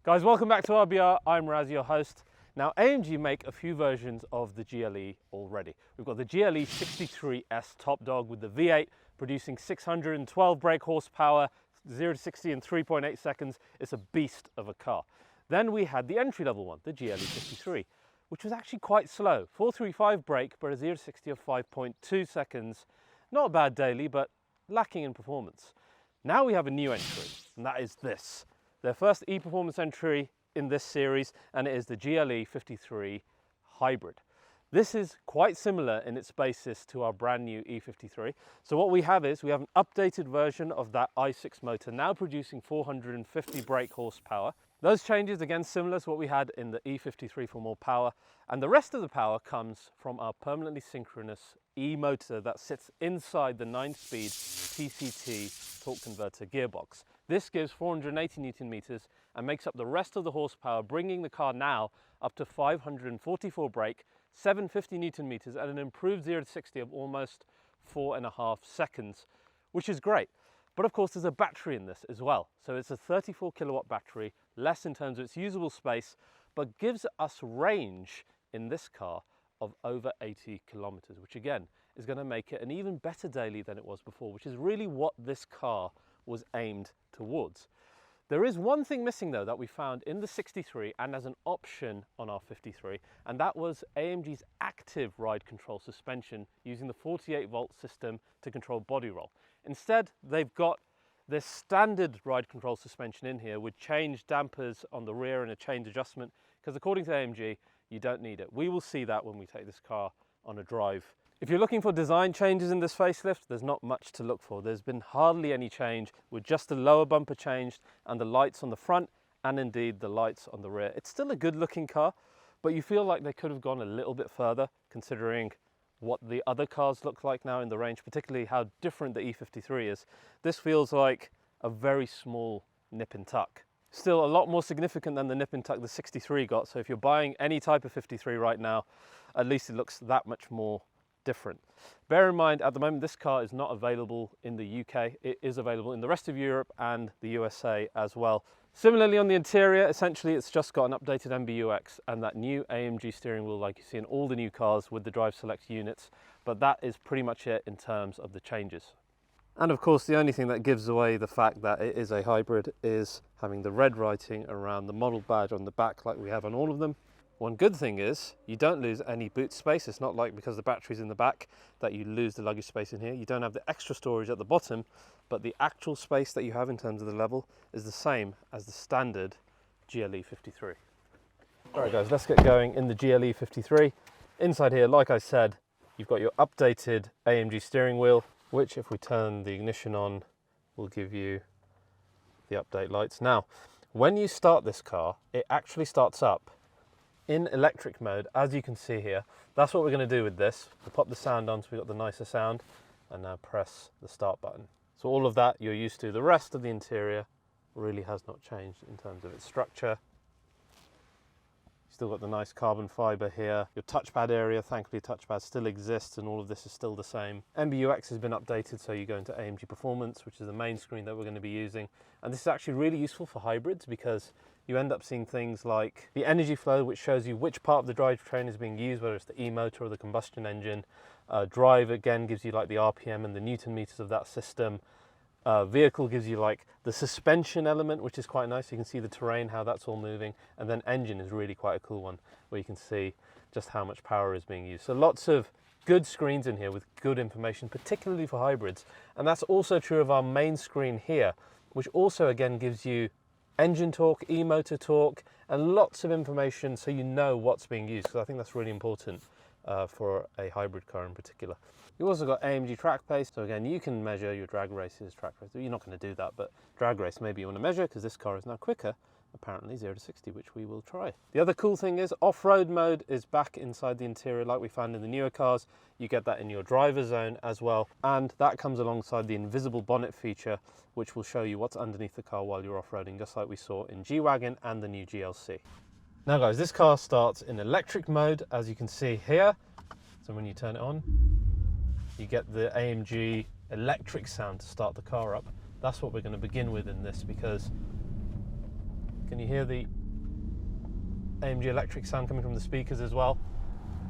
Guys, welcome back to RBR. I'm Raz, your host. Now, AMG make a few versions of the GLE already. We've got the GLE 63S top dog with the V8 producing 612 brake horsepower, 0 to 60 in 3.8 seconds. It's a beast of a car. Then we had the entry-level one, the GLE 53, which was actually quite slow. 435 brake, but a 0 to 60 of 5.2 seconds. Not a bad daily, but lacking in performance. Now we have a new entry, and that is this. Their first e-performance entry in this series, and it is the GLE 53 Hybrid. This is quite similar in its basis to our brand new E53. So what we have is, we have an updated version of that i6 motor, now producing 450 brake horsepower. Those changes, again, similar to what we had in the E53 for more power. And the rest of the power comes from our permanently synchronous e-motor that sits inside the 9-speed TCT torque converter gearbox. This gives 480 Newton meters and makes up the rest of the horsepower, bringing the car now up to 544 brake, 750 Newton meters, and an improved 0 to 60 of almost 4.5 seconds, which is great. But of course, there's a battery in this as well. So it's a 34 kilowatt battery, less in terms of its usable space, but gives us range in this car of over 80 kilometers, which again is going to make it an even better daily than it was before, which is really what this car was aimed towards. There is one thing missing though that we found in the 63 and as an option on our 53, and that was AMG's active ride control suspension using the 48 volt system to control body roll. Instead, they've got this standard ride control suspension in here with change dampers on the rear and a change adjustment, because according to AMG, you don't need it. We will see that when we take this car on a drive. If you're looking for design changes in this facelift, there's not much to look for. There's been hardly any change, with just the lower bumper changed and the lights on the front and indeed the lights on the rear. It's still a good looking car, but you feel like they could have gone a little bit further considering what the other cars look like now in the range, particularly how different the E53 is. This feels like a very small nip and tuck. Still a lot more significant than the nip and tuck the 63 got, so if you're buying any type of 53 right now, at least it looks that much more different. Bear in mind, at the moment, this car is not available in the UK. It is available in the rest of Europe and the USA as well. Similarly on the interior, essentially it's just got an updated MBUX and that new AMG steering wheel like you see in all the new cars with the Drive Select units, but that is pretty much it in terms of the changes. And of course, the only thing that gives away the fact that it is a hybrid is having the red writing around the model badge on the back like we have on all of them. One good thing is you don't lose any boot space. It's not like because the battery's in the back that you lose the luggage space in here. You don't have the extra storage at the bottom, but the actual space that you have in terms of the level is the same as the standard GLE 53. All right guys, let's get going in the GLE 53. Inside here, like I said, you've got your updated AMG steering wheel, which if we turn the ignition on, will give you the update lights. Now, when you start this car, it actually starts up in electric mode, as you can see here. That's what we're going to do with this. We'll pop the sound on so we've got the nicer sound, and now press the start button. So all of that you're used to. The rest of the interior really has not changed in terms of its structure. Still got the nice carbon fiber here. Your touchpad area, thankfully touchpad still exists and all of this is still the same. MBUX has been updated, so you go into AMG Performance, which is the main screen that we're going to be using. And this is actually really useful for hybrids because you end up seeing things like the energy flow, which shows you which part of the drivetrain is being used, whether it's the e-motor or the combustion engine. Drive, again, gives you like the RPM and the Newton meters of that system. Vehicle gives you like the suspension element, which is quite nice. You can see the terrain, how that's all moving. And then engine is really quite a cool one, where you can see just how much power is being used. So lots of good screens in here with good information, particularly for hybrids. And that's also true of our main screen here, which also again gives you engine torque, e-motor torque, and lots of information so you know what's being used, because I think that's really important for a hybrid car in particular. You also got AMG track pace, so again you can measure your drag races, track race. You're not going to do that, but drag race maybe you want to measure because this car is now quicker, apparently 0 to 60, which we will try. The other cool thing is off-road mode is back inside the interior like we found in the newer cars. You get that in your driver zone as well, and that comes alongside the invisible bonnet feature, which will show you what's underneath the car while you're off-roading, just like we saw in G-Wagon and the new GLC. Now guys, this car starts in electric mode, as you can see here. So when you turn it on, you get the AMG electric sound to start the car up. That's what we're going to begin with in this, because can you hear the AMG electric sound coming from the speakers as well,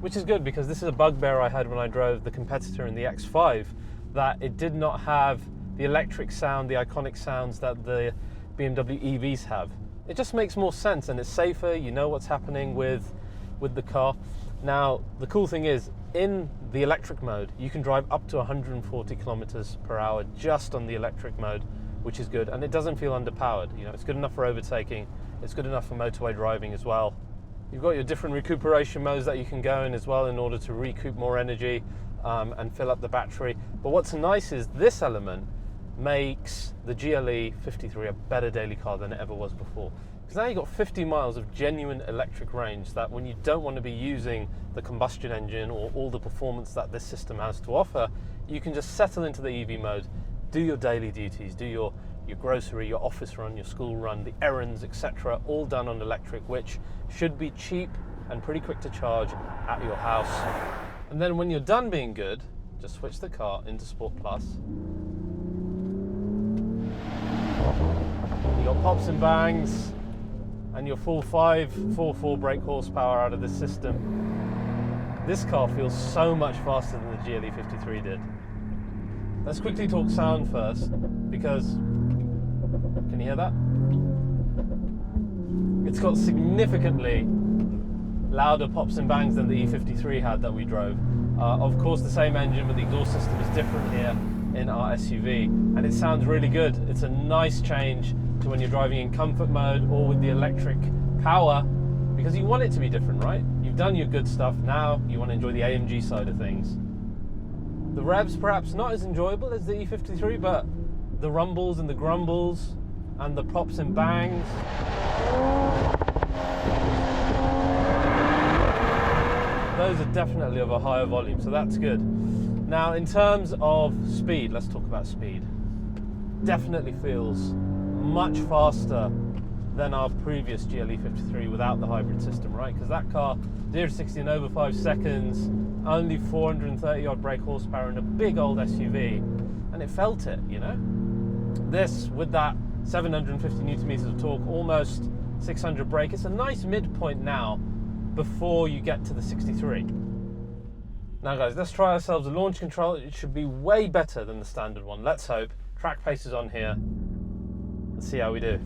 which is good because this is a bugbear I had when I drove the competitor in the X5, that it did not have the electric sound, the iconic sounds that the BMW EVs have. It just makes more sense and it's safer, you know what's happening with the car. Now, the cool thing is, in the electric mode, you can drive up to 140 kilometers per hour just on the electric mode, which is good, and it doesn't feel underpowered. You know, it's good enough for overtaking, it's good enough for motorway driving as well. You've got your different recuperation modes that you can go in as well in order to recoup more energy and fill up the battery. But what's nice is this element makes the GLE 53 a better daily car than it ever was before. Because now you've got 50 miles of genuine electric range that when you don't want to be using the combustion engine or all the performance that this system has to offer, you can just settle into the EV mode, do your daily duties, do your grocery, your office run, your school run, the errands, etc., all done on electric, which should be cheap and pretty quick to charge at your house. And then when you're done being good, just switch the car into Sport Plus. You got pops and bangs and your full 544 brake horsepower out of this system. This car feels so much faster than the GLE 53 did. Let's quickly talk sound first, because can you hear that? It's got significantly louder pops and bangs than the E53 had that we drove. Of course, the same engine, but the exhaust system is different here in our SUV, and it sounds really good. It's a nice change to when you're driving in comfort mode or with the electric power, because you want it to be different, right? You've done your good stuff, now you want to enjoy the AMG side of things. The revs perhaps not as enjoyable as the E53, but the rumbles and the grumbles and the pops and bangs, those are definitely of a higher volume, so that's good. Now, in terms of speed, let's talk about speed. Definitely feels much faster than our previous GLE 53 without the hybrid system, right? Because that car, 0 to 60 in over 5 seconds, only 430 odd brake horsepower in a big old SUV, and it felt it, you know? This, with that 750 newton meters of torque, almost 600 brake, it's a nice midpoint now before you get to the 63. Now guys, let's try ourselves a launch control. It should be way better than the standard one. Let's hope. Track pace is on here. Let's see how we do.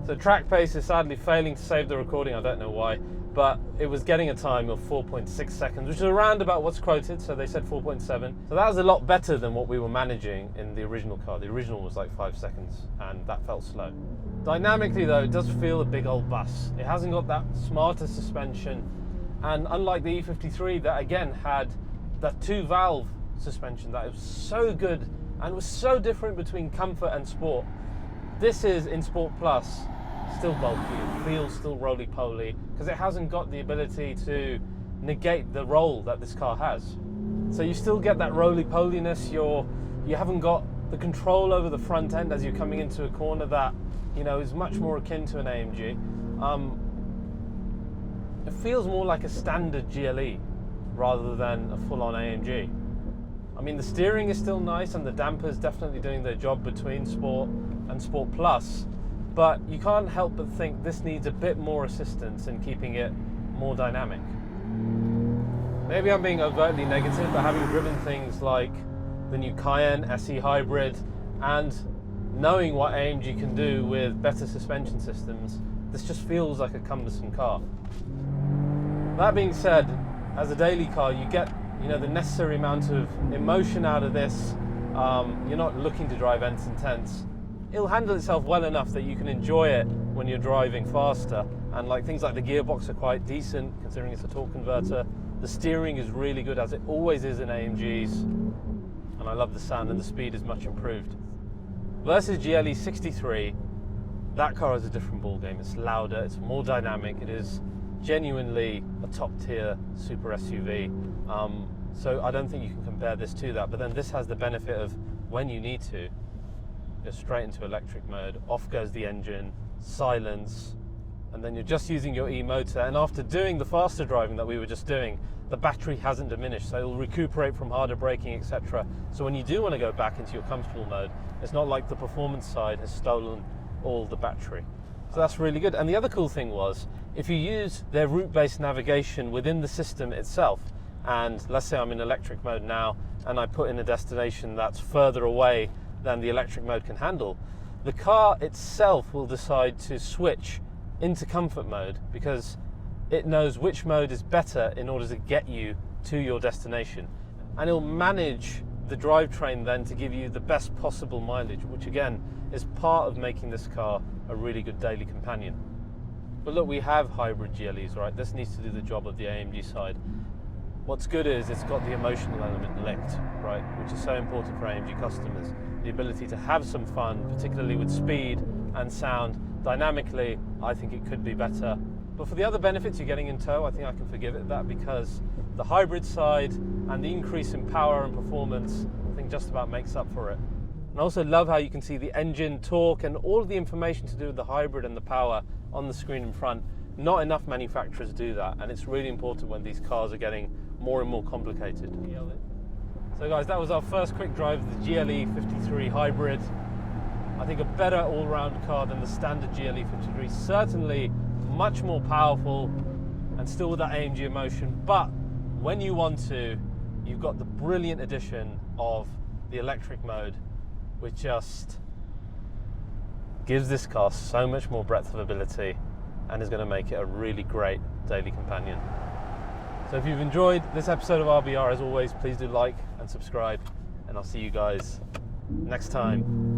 So track pace is sadly failing to save the recording, I don't know why, but it was getting a time of 4.6 seconds, which is around about what's quoted, so they said 4.7. So that was a lot better than what we were managing in the original car. The original was like 5 seconds, and that felt slow. Dynamically though, it does feel a big old bus. It hasn't got that smarter suspension, and unlike the E53 that again had that 2-valve suspension that was so good and was so different between comfort and sport, this is, in Sport Plus, still bulky. It feels still roly-poly because it hasn't got the ability to negate the roll that this car has. So you still get that roly-poliness. You haven't got the control over the front end as you're coming into a corner that, you know, is much more akin to an AMG. It feels more like a standard GLE rather than a full-on AMG. I mean, the steering is still nice and the dampers definitely doing their job between Sport and Sport Plus, but you can't help but think this needs a bit more assistance in keeping it more dynamic. Maybe I'm being overtly negative, but having driven things like the new Cayenne SE Hybrid and knowing what AMG can do with better suspension systems, this just feels like a cumbersome car. That being said, as a daily car, you get, you know, the necessary amount of emotion out of this. You're not looking to drive intense. It'll handle itself well enough that you can enjoy it when you're driving faster. And like things like the gearbox are quite decent, considering it's a torque converter. The steering is really good, as it always is in AMGs. And I love the sound, and the speed is much improved. Versus GLE 63, that car is a different ballgame. It's louder, it's more dynamic, it is genuinely a top-tier super SUV. So I don't think you can compare this to that, but then this has the benefit of, when you need to, go straight into electric mode, off goes the engine, silence, and then you're just using your e-motor, and after doing the faster driving that we were just doing, the battery hasn't diminished, so it'll recuperate from harder braking, etc. So when you do want to go back into your comfortable mode, it's not like the performance side has stolen all the battery. So that's really good. And the other cool thing was, if you use their route-based navigation within the system itself, and let's say I'm in electric mode now, and I put in a destination that's further away than the electric mode can handle, the car itself will decide to switch into comfort mode because it knows which mode is better in order to get you to your destination. And it'll manage the drivetrain then to give you the best possible mileage, which again is part of making this car a really good daily companion. But look, we have hybrid GLEs, right? This needs to do the job of the AMG side. What's good is it's got the emotional element linked, right? Which is so important for AMG customers. The ability to have some fun, particularly with speed and sound. Dynamically, I think it could be better. But for the other benefits you're getting in tow, I think I can forgive it that, because the hybrid side and the increase in power and performance, I think just about makes up for it. And I also love how you can see the engine, torque, and all of the information to do with the hybrid and the power on the screen in front. Not enough manufacturers do that, and it's really important when these cars are getting more and more complicated. So guys, that was our first quick drive of the GLE 53 Hybrid. I think a better all-round car than the standard GLE 53. Certainly much more powerful and still with that AMG emotion, but when you want to, you've got the brilliant addition of the electric mode, which just gives this car so much more breadth of ability and is going to make it a really great daily companion. So if you've enjoyed this episode of RBR, as always, please do like and subscribe, and I'll see you guys next time.